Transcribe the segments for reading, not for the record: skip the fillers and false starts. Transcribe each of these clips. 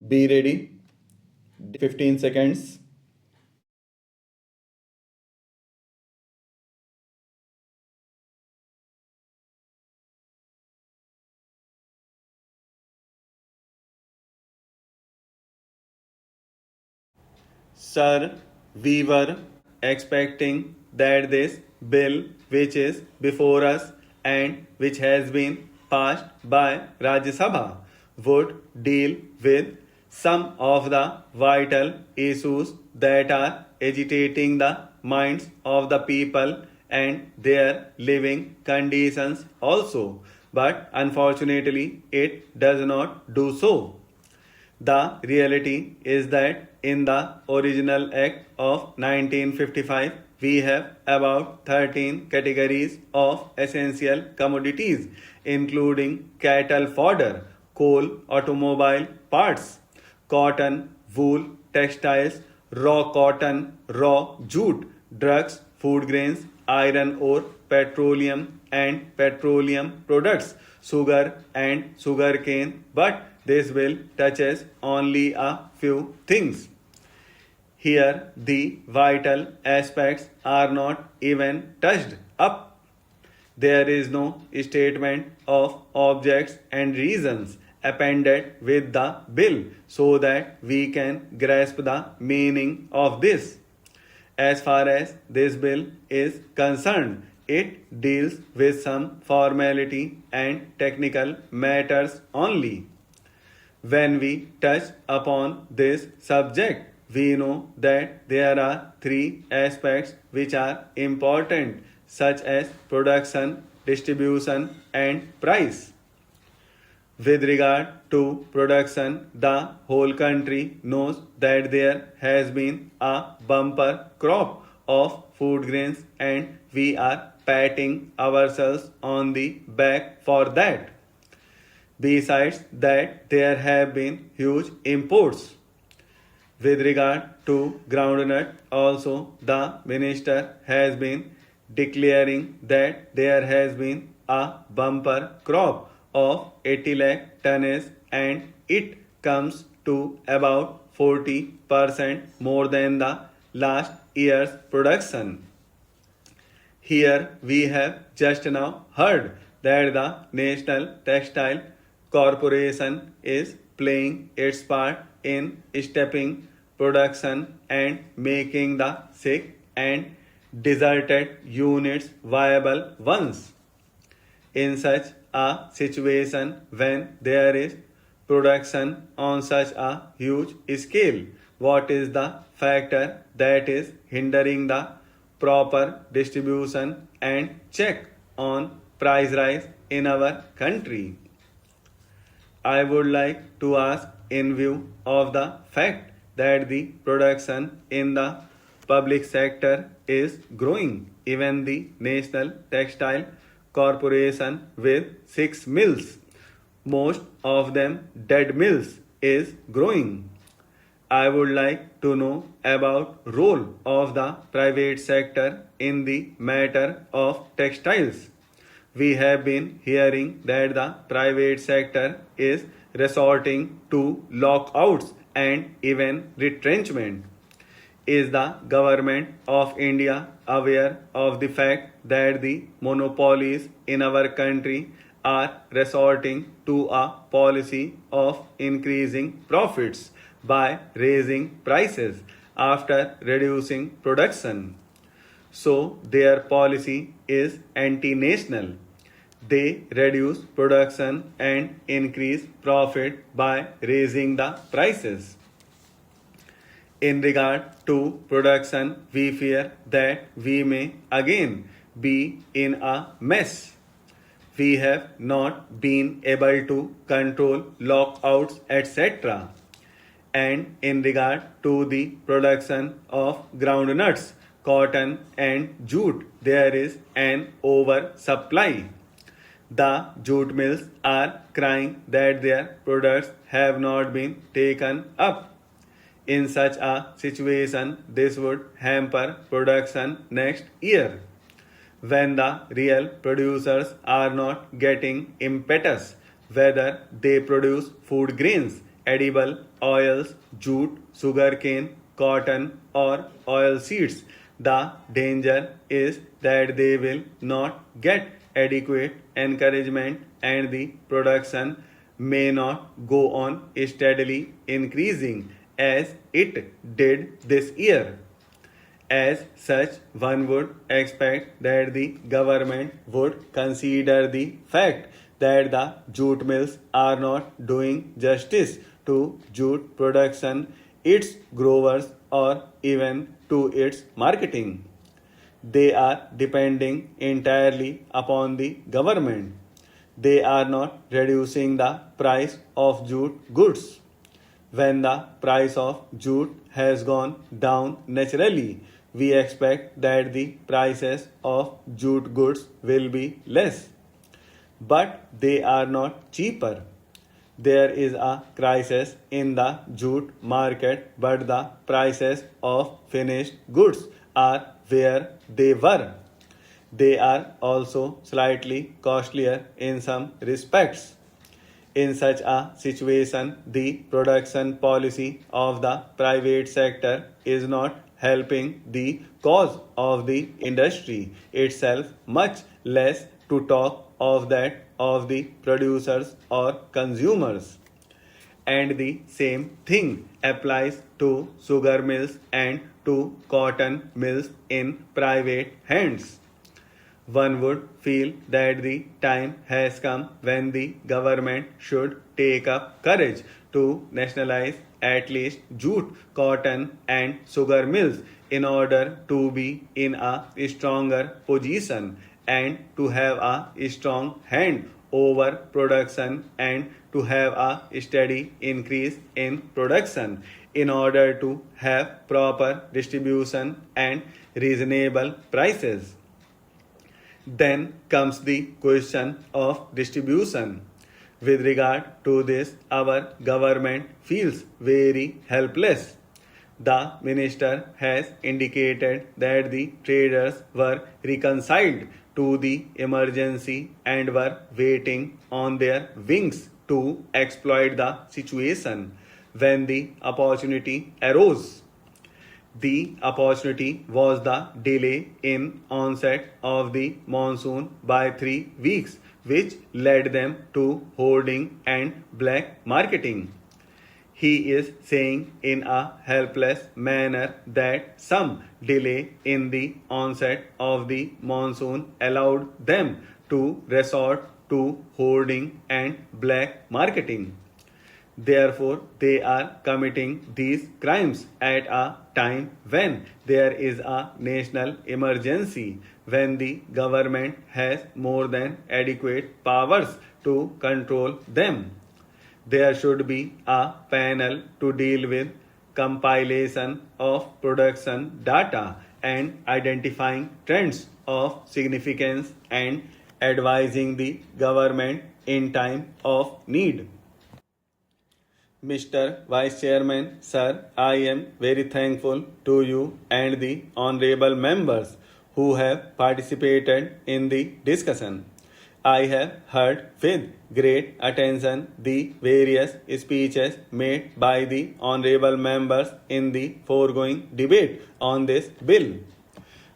Be ready. 15 seconds. Sir, we were expecting that this bill, which is before us and which has been passed by Rajya Sabha, would deal with some of the vital issues that are agitating the minds of the people and their living conditions also. But unfortunately, it does not do so. The reality is that in the original Act of 1955, we have about 13 categories of essential commodities, including cattle fodder, coal, automobile parts, cotton, wool, textiles, raw cotton, raw jute, drugs, food grains, iron ore, petroleum and petroleum products, sugar and sugarcane, but this bill touches only a few things. Here, the vital aspects are not even touched up. There is no statement of objects and reasons appended with the bill so that we can grasp the meaning of this. As far as this bill is concerned, it deals with some formality and technical matters only. When we touch upon this subject, we know that there are three aspects which are important, such as production, distribution, and price. With regard to production, the whole country knows that there has been a bumper crop of food grains, and we are patting ourselves on the back for that. Besides that, there have been huge imports. With regard to groundnut, also the minister has been declaring that there has been a bumper crop of 80 lakh tonnes and it comes to about 40% more than the last year's production. Here we have just now heard that the National Textile Corporation is playing its part in stepping production and making the sick and deserted units viable ones. In such a situation, when there is production on such a huge scale, what is the factor that is hindering the proper distribution and check on price rise in our country? I would like to ask, in view of the fact that the production in the public sector is growing, even the National Textile Corporation with 6 mills, most of them dead mills, is growing. I would like to know about role of the private sector in the matter of textiles. We have been hearing that the private sector is resorting to lockouts and even retrenchment. Is the government of India aware of the fact that the monopolies in our country are resorting to a policy of increasing profits by raising prices after reducing production? So their policy is anti-national. They reduce production and increase profit by raising the prices. In regard to production, we fear that we may again be in a mess. We have not been able to control lockouts, etc. And in regard to the production of groundnuts, cotton, and jute, there is an oversupply. The jute mills are crying that their products have not been taken up. In such a situation, this would hamper production next year. When the real producers are not getting impetus, whether they produce food grains, edible oils, jute, sugarcane, cotton, or oil seeds. The danger is that they will not get adequate encouragement and the production may not go on steadily increasing as it did this year. As such, one would expect that the government would consider the fact that the jute mills are not doing justice to jute production, its growers, or even to its marketing. They are depending entirely upon the government. They are not reducing the price of jute goods. When the price of jute has gone down naturally, we expect that the prices of jute goods will be less. But they are not cheaper. There is a crisis in the jute market, but the prices of finished goods are where they were. They are also slightly costlier in some respects. In such a situation, the production policy of the private sector is not helping the cause of the industry itself, much less to talk of that of the producers or consumers. And the same thing applies to sugar mills and to cotton mills in private hands. One would feel that the time has come when the government should take up courage to nationalize at least jute, cotton, and sugar mills in order to be in a stronger position and to have a strong hand over production and to have a steady increase in production in order to have proper distribution and reasonable prices. Then comes the question of distribution. With regard to this, our government feels very helpless. The minister has indicated that the traders were reconciled to the emergency and were waiting on their wings to exploit the situation when the opportunity arose. The opportunity was the delay in onset of the monsoon by 3 weeks, which led them to hoarding and black marketing. He is saying in a helpless manner that some delay in the onset of the monsoon allowed them to resort to hoarding and black marketing. Therefore, they are committing these crimes at a time when there is a national emergency, when the government has more than adequate powers to control them. There should be a panel to deal with compilation of production data and identifying trends of significance and advising the government in time of need. Mr. Vice Chairman, Sir, I am very thankful to you and the honorable members who have participated in the discussion. I have heard with great attention the various speeches made by the honorable members in the foregoing debate on this bill.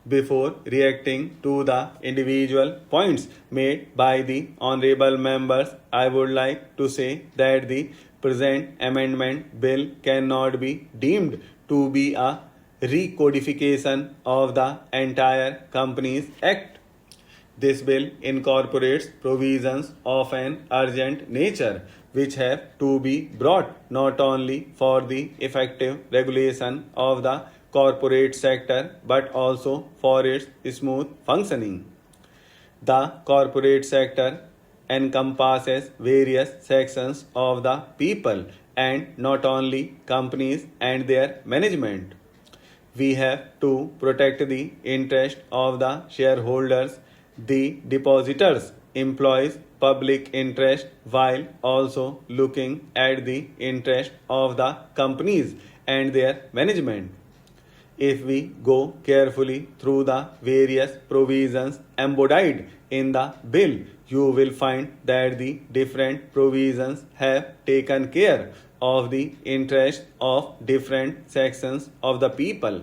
Before reacting to the individual points made by the honorable members, I would like to say that the present amendment bill cannot be deemed to be a recodification of the entire Companies Act. This bill incorporates provisions of an urgent nature which have to be brought not only for the effective regulation of the corporate sector but also for its smooth functioning. The corporate sector encompasses various sections of the people and not only companies and their management. We have to protect the interest of the shareholders, the depositors, employees, public interest while also looking at the interest of the companies and their management. if we go carefully through the various provisions embodied in the bill, you will find that the different provisions have taken care of the interest of different sections of the people.